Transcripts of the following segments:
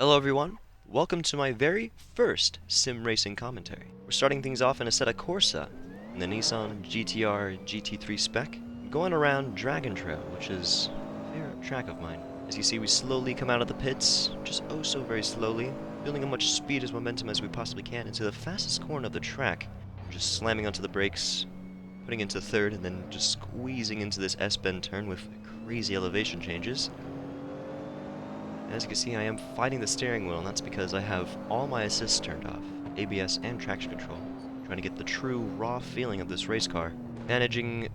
Hello everyone, welcome to my very first sim racing commentary. We're starting things off in Assetto Corsa, in the Nissan GT-R GT3 spec, going around Dragon Trail, which is a favorite track of mine. As you see, we slowly come out of the pits, just oh so very slowly, building as much speed as momentum as we possibly can into the fastest corner of the track, just slamming onto the brakes, putting into third, and then just squeezing into this S-bend turn with crazy elevation changes. As you can see, I am fighting the steering wheel, and that's because I have all my assists turned off, ABS and traction control, trying to get the true raw feeling of this race car. Managing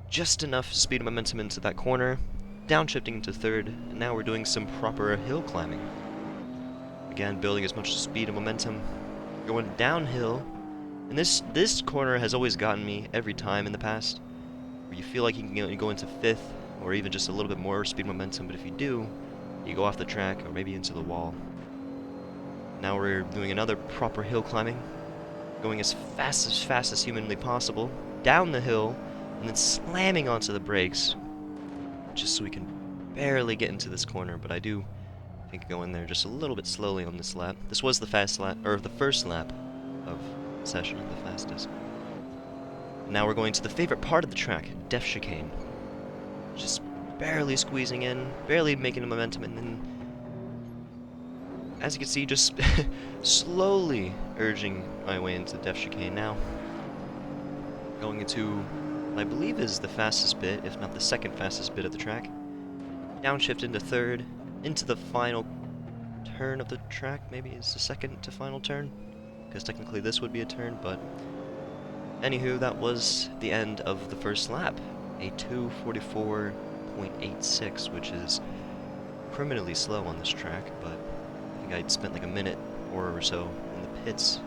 just enough speed and momentum into that corner, downshifting into third, and now we're doing some proper hill climbing. Again, building as much speed and momentum, going downhill, and this corner has always gotten me every time in the past, where you feel like you can go into fifth, or even just a little bit more speed momentum, but if you do, you go off the track, or maybe into the wall. Now we're doing another proper hill climbing, going as fast as humanly possible, down the hill, and then slamming onto the brakes, just so we can barely get into this corner, but I do think go in there just a little bit slowly on this lap. This was the fast lap, or the first lap of the session, the fastest. Now we're going to the favorite part of the track, Def Chicane. Just barely squeezing in, barely making the momentum, and then, as you can see, just slowly urging my way into Def Chicane now. Going into what I believe is the fastest bit, if not the second fastest bit of the track. Downshift into third, into the final turn of the track, maybe it's the second to final turn, because technically this would be a turn, but anywho, that was the end of the first lap. A 2:44.86, which is criminally slow on this track, but I think I'd spent like a minute or so in the pits.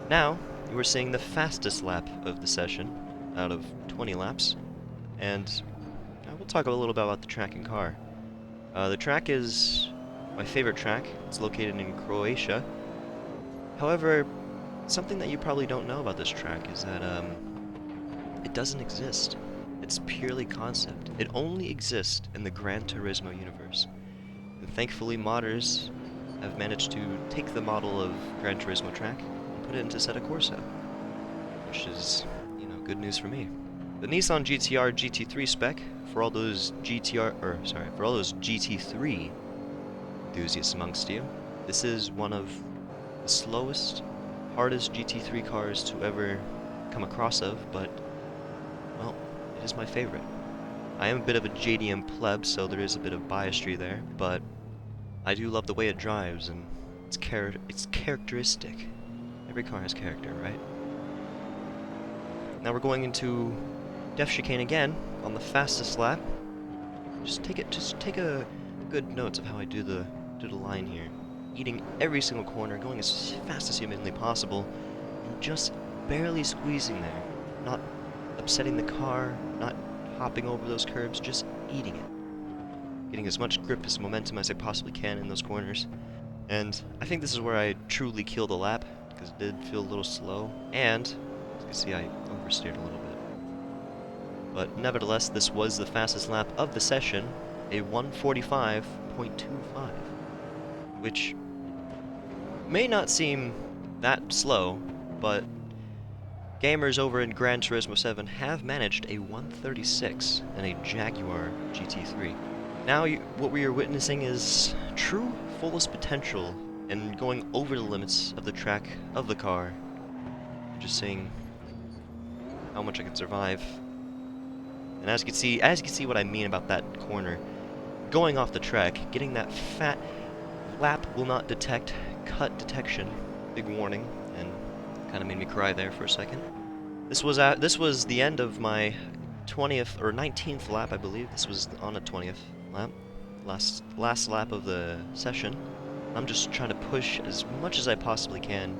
Now, we're seeing the fastest lap of the session out of 20 laps, and we'll talk a little bit about the track and car. The track is my favorite track. It's located in Croatia. However, something that you probably don't know about this track is that it doesn't exist. It's purely concept. It only exists in the Gran Turismo universe. And thankfully, modders have managed to take the model of Gran Turismo track and put it into Assetto Corsa, which is, good news for me. The Nissan GT-R GT3 spec, for all those GT3 enthusiasts amongst you, this is one of the slowest, hardest GT3 cars to ever come across of, but well, it is my favorite. I am a bit of a JDM pleb, so there is a bit of biasry there, but I do love the way it drives, and it's characteristic. Every car has character, right? Now we're going into Def Chicane again on the fastest lap. Just take a good notes of how I do the line here. Eating every single corner, going as fast as humanly possible, and just barely squeezing there. Not upsetting the car, not hopping over those curbs, just eating it. Getting as much grip as momentum as I possibly can in those corners. And I think this is where I truly killed the lap, because it did feel a little slow, and as you can see, I oversteered a little bit. But nevertheless, this was the fastest lap of the session, a 1:45.25, which may not seem that slow, but gamers over in Gran Turismo 7 have managed a 1:36 in a Jaguar GT3. Now what we are witnessing is true fullest potential and going over the limits of the track of the car. Just seeing how much I can survive. And as you can see what I mean about that corner. Going off the track, getting that fat lap will not detect cut detection. Big warning, and kind of made me cry there for a second. This was the end of my 20th or 19th lap, I believe. This was on a 20th lap, last lap of the session. I'm just trying to push as much as I possibly can,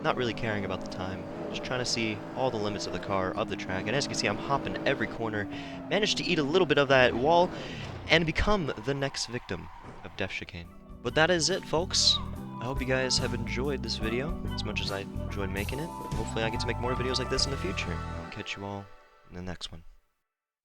not really caring about the time. Just trying to see all the limits of the car, of the track, and as you can see, I'm hopping every corner. Managed to eat a little bit of that wall, and become the next victim of Def Chicane. But that is it, folks. I hope you guys have enjoyed this video as much as I enjoyed making it. Hopefully I get to make more videos like this in the future. I'll catch you all in the next one.